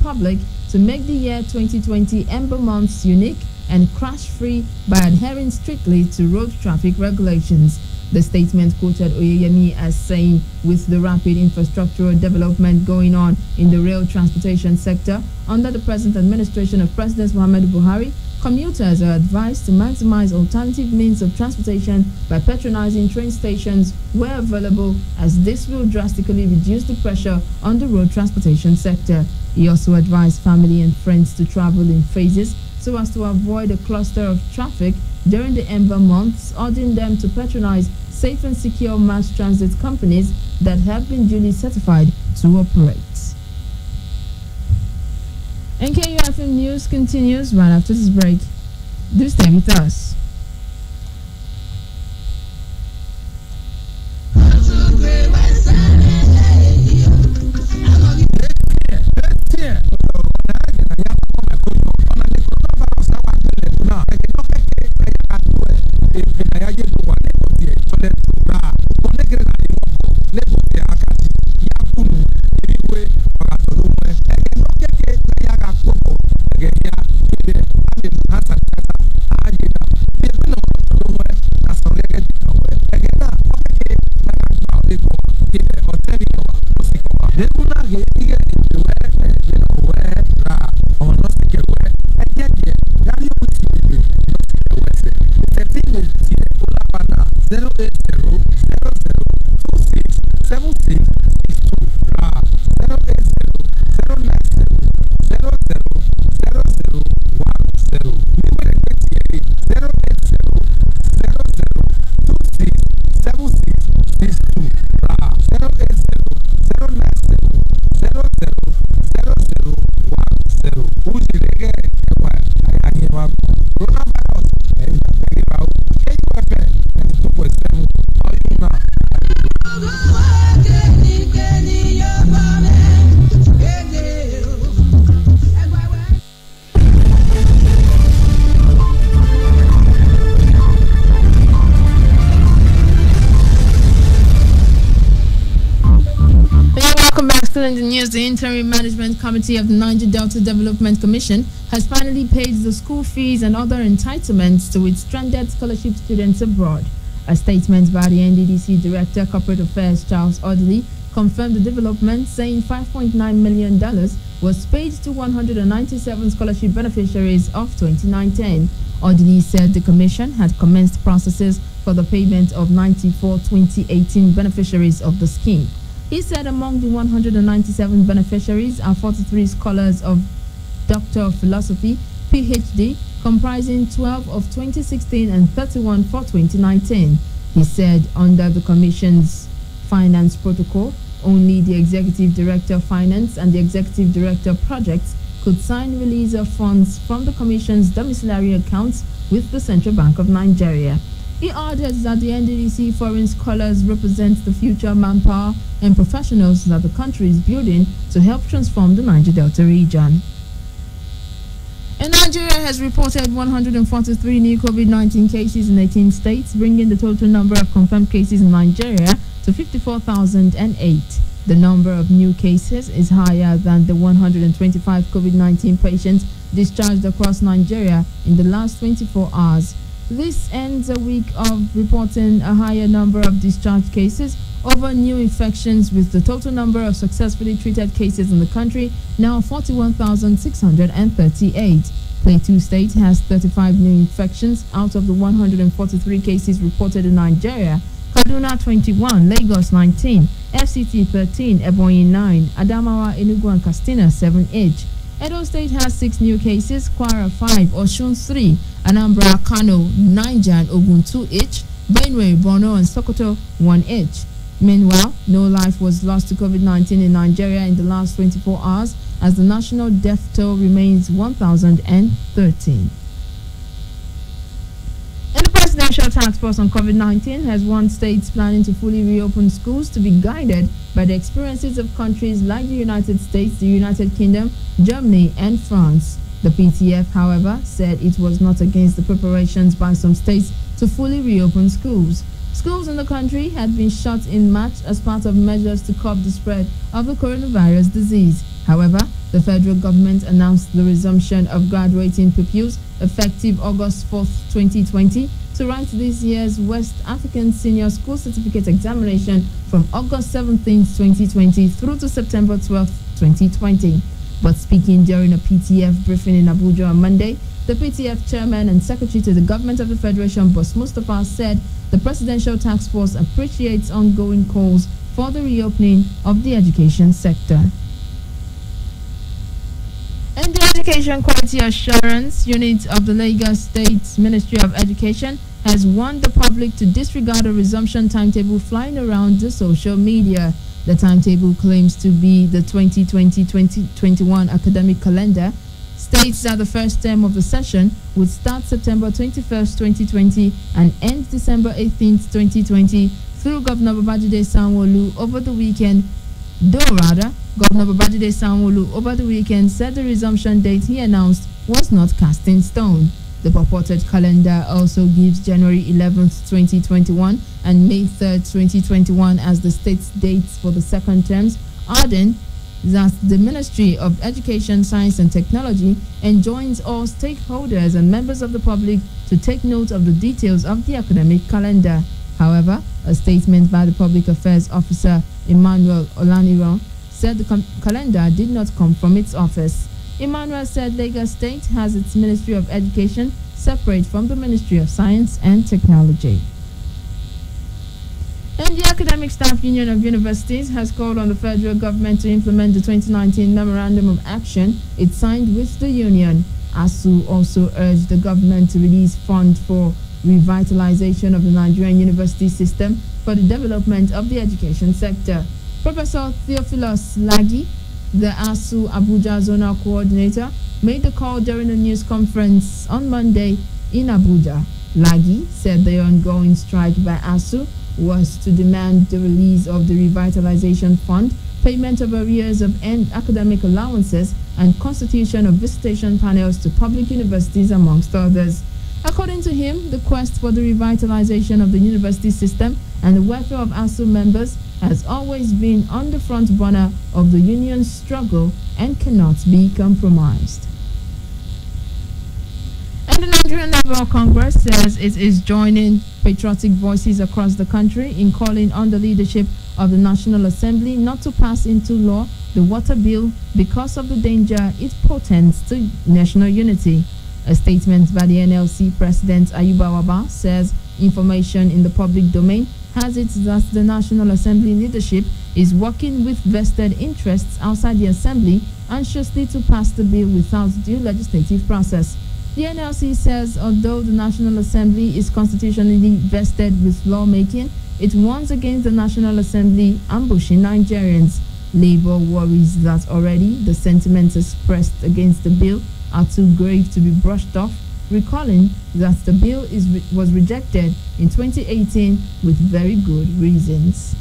public to make the year 2020 Ember Months unique and crash-free by adhering strictly to road traffic regulations. The statement quoted Oyeyemi as saying, with the rapid infrastructural development going on in the rail transportation sector under the present administration of President Muhammadu Buhari, commuters are advised to maximize alternative means of transportation by patronizing train stations where available, as this will drastically reduce the pressure on the road transportation sector. He also advised family and friends to travel in phases so as to avoid a cluster of traffic during the Ember months, urging them to patronize safe and secure mass transit companies that have been duly certified to operate. NKUFM News continues right after this break. Do stay with us. In the news, the Interim Management Committee of the Niger Delta Development Commission has finally paid the school fees and other entitlements to its stranded scholarship students abroad. A statement by the NDDC Director Corporate Affairs Charles Audley confirmed the development, saying $5.9 million was paid to 197 scholarship beneficiaries of 2019. Audley said the Commission had commenced processes for the payment of 94 2018 beneficiaries of the scheme. He said among the 197 beneficiaries are 43 scholars of Doctor of Philosophy, PhD, comprising 12 of 2016 and 31 for 2019. He said under the Commission's finance protocol, only the Executive Director of Finance and the Executive Director of Projects could sign release of funds from the Commission's domiciliary accounts with the Central Bank of Nigeria. He argues that the NDDC foreign scholars represent the future manpower and professionals that the country is building to help transform the Niger Delta region. And Nigeria has reported 143 new COVID-19 cases in 18 states, bringing the total number of confirmed cases in Nigeria to 54,008. The number of new cases is higher than the 125 COVID-19 patients discharged across Nigeria in the last 24 hours. This ends a week of reporting a higher number of discharged cases over new infections, with the total number of successfully treated cases in the country now 41,638. Plateau State has 35 new infections out of the 143 cases reported in Nigeria. Kaduna 21, Lagos 19, FCT 13, Ebonyi 9, Adamawa, Enugu and Katsina 7 each. Edo State has 6 new cases, Kwara 5, Osun 3, Anambra, Kano, Niger and Ogun 2 each, Benue, Borno and Sokoto 1 each. Meanwhile, no life was lost to COVID-19 in Nigeria in the last 24 hours, as the national death toll remains 1,013. And the Presidential Task Force on COVID-19 has warned states planning to fully reopen schools to be guided by the experiences of countries like the United States, the United Kingdom, Germany, and France. The PTF, however, said it was not against the preparations by some states to fully reopen schools. Schools in the country had been shut in March as part of measures to curb the spread of the coronavirus disease. However, the federal government announced the resumption of graduating pupils effective August 4th, 2020, to write this year's West African Senior School Certificate Examination from August 17th, 2020 through to September 12th, 2020. But speaking during a PTF briefing in Abuja on Monday, the PTF chairman and secretary to the government of the Federation, Boss Mustapha, said the Presidential Task Force appreciates ongoing calls for the reopening of the education sector. And the Education Quality Assurance Unit of the Lagos State Ministry of Education has warned the public to disregard a resumption timetable flying around the social media. The timetable claims to be the 2020-2021 academic calendar, states that the first term of the session would start September 21st, 2020 and end December 18th, 2020 through Governor Babajide Sanwo-Olu over the weekend. Governor Babajide Sanwo-Olu over the weekend said the resumption date he announced was not cast in stone. The purported calendar also gives January 11th, 2021 and May 3rd, 2021 as the state's dates for the second terms, adding that the Ministry of Education, Science and Technology enjoins all stakeholders and members of the public to take note of the details of the academic calendar. However, a statement by the Public Affairs Officer Emmanuel Olaniran said the calendar did not come from its office. Emmanuel said Lagos State has its Ministry of Education separate from the Ministry of Science and Technology. And the Academic Staff Union of Universities has called on the federal government to implement the 2019 Memorandum of Action it signed with the union. ASU also urged the government to release funds for revitalization of the Nigerian university system for the development of the education sector. Professor Theophilus Lagi, the ASU Abuja Zonal Coordinator, made the call during a news conference on Monday in Abuja. Lagi said the ongoing strike by ASU was to demand the release of the Revitalization Fund, payment of arrears of end academic allowances, and constitution of visitation panels to public universities, amongst others. According to him, the quest for the revitalization of the university system and the welfare of ASU members has always been on the front burner of the union's struggle and cannot be compromised. And the Nigerian Liberal Congress says it is joining patriotic voices across the country in calling on the leadership of the National Assembly not to pass into law the water bill because of the danger it portends to national unity. A statement by the NLC President Ayuba Waba says information in the public domain has it that the National Assembly leadership is working with vested interests outside the Assembly anxiously to pass the bill without due legislative process. The NLC says although the National Assembly is constitutionally vested with lawmaking, it warns against the National Assembly ambushing Nigerians. Labour worries that already the sentiments expressed against the bill are too grave to be brushed off, recalling that the bill was rejected in 2018 with very good reasons.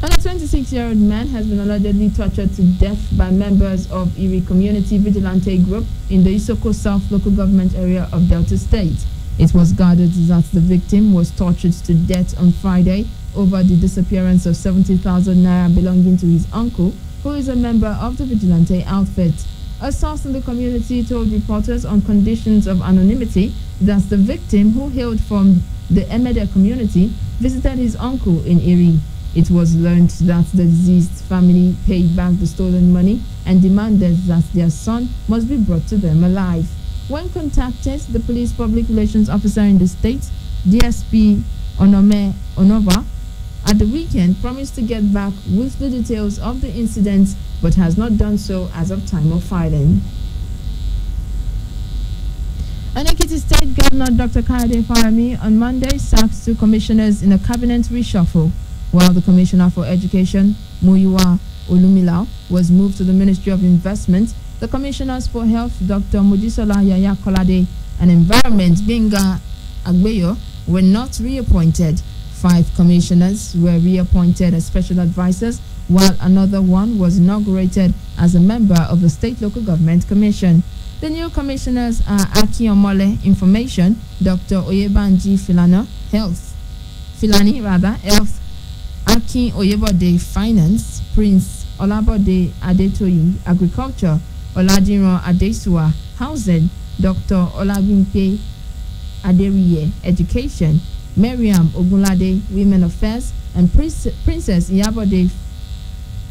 And a 26-year-old man has been allegedly tortured to death by members of Iri Community Vigilante Group in the Isoko South local government area of Delta State. It was gathered that the victim was tortured to death on Friday over the disappearance of 70,000 naira belonging to his uncle, who is a member of the vigilante outfit. A source in the community told reporters on conditions of anonymity that the victim, who hailed from the Emede community, visited his uncle in Iri. It was learned that the deceased family paid back the stolen money and demanded that their son must be brought to them alive. When contacted, the police public relations officer in the state, DSP Onome Onova, at the weekend promised to get back with the details of the incident, but has not done so as of time of filing. And Ekiti State Governor Dr. Kayode Fayemi on Monday sacked 2 commissioners in a cabinet reshuffle, while the Commissioner for Education, Muyiwa Olumilau, was moved to the Ministry of Investment. The Commissioners for Health, Dr. Mojisola Yaya Kolade, and Environment, Binga Agbeyo, were not reappointed. 5 commissioners were reappointed as special advisors, while another one was inaugurated as a member of the State Local Government Commission. The new commissioners are Aki Omole, Information, Dr. Oyebanji Filani, Health, Aki Oyebode, Finance, Prince Olabode Adetoyi, Agriculture, Oladiran Adesua, Housing, Dr. Olabimpe Aderiye, Education, Mariam Ogunlade, Women Affairs, and Princess Iyabode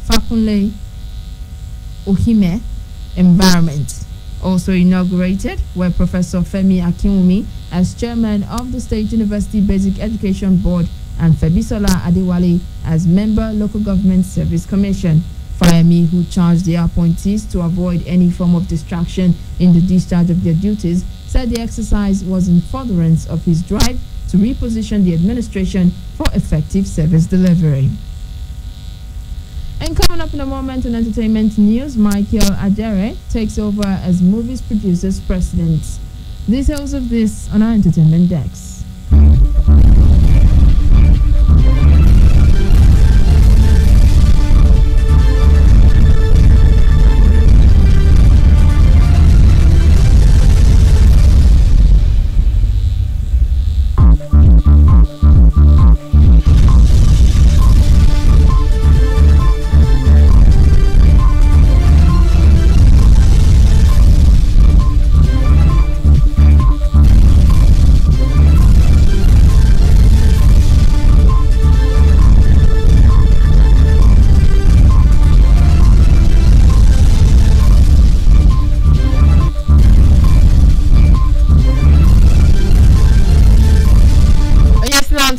Fakunle Ohime, Environment. Also inaugurated were Professor Femi Akinwumi as chairman of the State University Basic Education Board and Febisola Adewale as member Local Government Service Commission. Fayemi, who charged the appointees to avoid any form of distraction in the discharge of their duties, said the exercise was in furtherance of his drive to reposition the administration for effective service delivery. And coming up in a moment in entertainment news, Michael Adjere takes over as Movies Producers President. Details of this on our entertainment decks.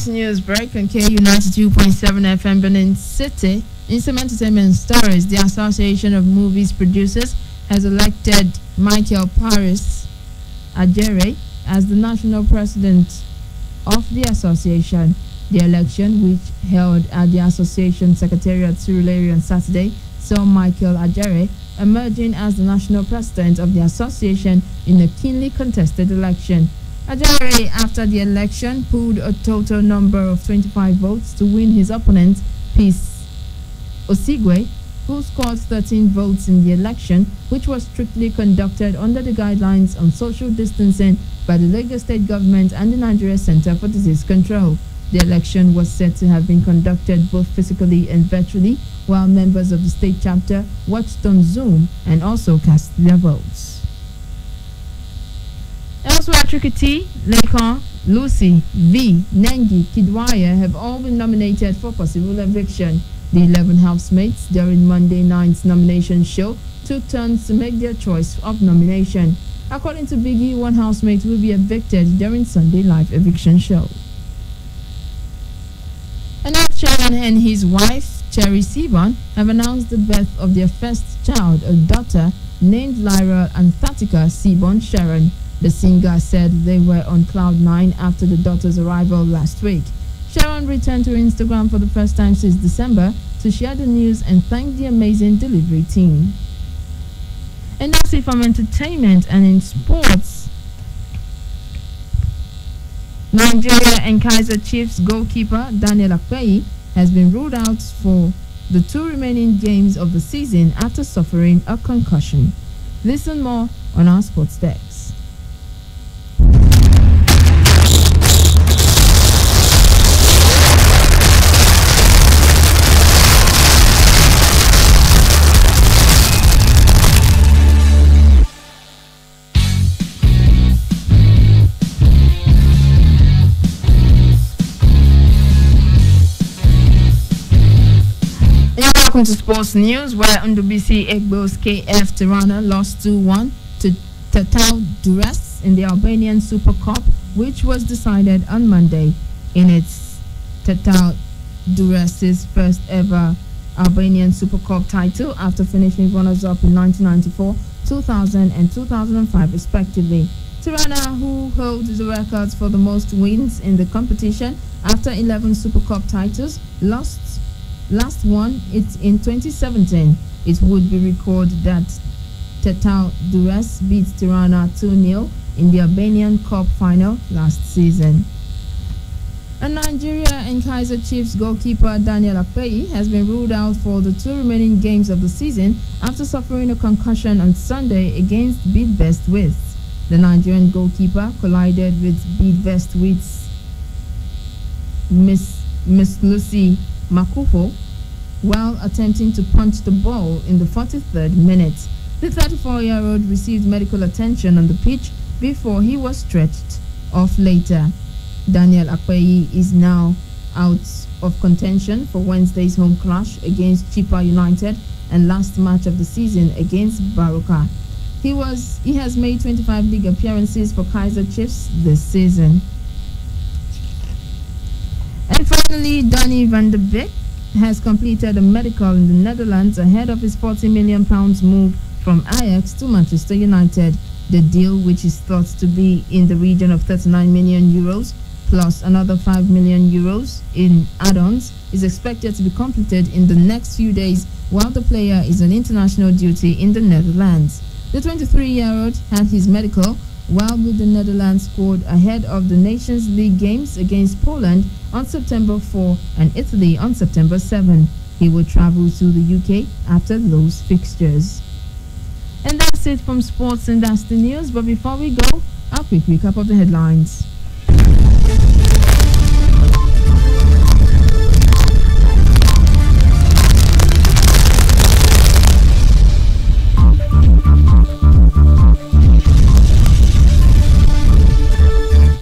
News break on KU 92.7 FM Benin City. In some entertainment stories, the Association of Movies Producers has elected Michael Paris Adjere as the national president of the association. The election, which held at the association secretariat Surulere on Saturday, saw Michael Adjere emerging as the national president of the association in a keenly contested election. Adjere, after the election, pulled a total number of 25 votes to win his opponent, Peace Osigwe, who scored 13 votes in the election, which was strictly conducted under the guidelines on social distancing by the Lagos State Government and the Nigeria Center for Disease Control. The election was said to have been conducted both physically and virtually, while members of the state chapter watched on Zoom and also cast their votes. Elsewhere, Trikiti, Lekon, Lucy, V, Nengi, Kidwaya have all been nominated for possible eviction. The 11 housemates during Monday night's nomination show took turns to make their choice of nomination. According to Biggie, one housemate will be evicted during Sunday live eviction show. And Sharon and his wife, Cherry Sebon, have announced the birth of their first child, a daughter named Lyra Anthatica Sebon Sharon. The singer said they were on cloud 9 after the daughter's arrival last week. Sharon returned to Instagram for the first time since December to share the news and thank the amazing delivery team. And that's it from entertainment. And in sports, Nigeria and Kaizer Chiefs goalkeeper Daniel Akpeyi has been ruled out for the 2 remaining games of the season after suffering a concussion. Listen more on our sports decks. Welcome to sports news, where Ndubisi Egbo's KF Tirana lost 2-1 to Total Durres in the Albanian Super Cup, which was decided on Monday. In its Total Durres' first ever Albanian Super Cup title after finishing runners-up in 1994, 2000 and 2005 respectively. Tirana, who holds the records for the most wins in the competition after 11 Super Cup titles, last won it in 2017. It would be recorded that Total Durres beat Tirana 2-0 in the Albanian Cup final last season. And Nigeria and Kaizer Chiefs goalkeeper Daniel Akpeyi has been ruled out for the 2 remaining games of the season after suffering a concussion on Sunday against Bidvest Wits. The Nigerian goalkeeper collided with Bidvest Wits Miss Lucy Makufo while attempting to punch the ball in the 43rd minute. The 34-year-old received medical attention on the pitch before he was stretched off later. Daniel Akpeyi is now out of contention for Wednesday's home clash against Chippa United and last match of the season against Baroka. He has made 25 league appearances for Kaizer Chiefs this season. And finally, Donny van de Beek has completed a medical in the Netherlands ahead of his £40 million move from Ajax to Manchester United. The deal, which is thought to be in the region of 39 million euros plus another 5 million euros in add-ons, is expected to be completed in the next few days while the player is on international duty in the Netherlands. The 23-year-old had his medical while with the Netherlands squad ahead of the Nations League games against Poland on September 4 and Italy on September 7. He will travel to the UK after those fixtures. And that's it from sports and that's the news. But before we go, a quick recap of the headlines.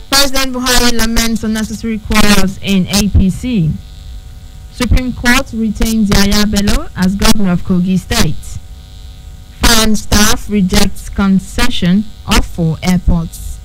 President Buhari laments unnecessary quarrels in APC. Supreme Court retains Yaya Bello as governor of Kogi State. Foreign staff rejects concession of 4 airports.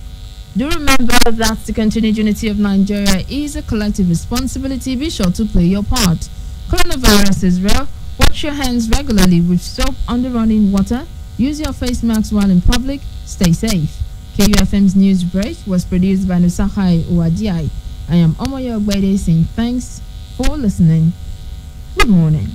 Do remember that the continued unity of Nigeria is a collective responsibility. Be sure to play your part. Coronavirus is real. Wash your hands regularly with soap on the running water. Use your face masks while in public. Stay safe. KUFM's news break was produced by Nusahai Uwadiai. I am Omoyo Ogbede saying thanks for listening. Good morning.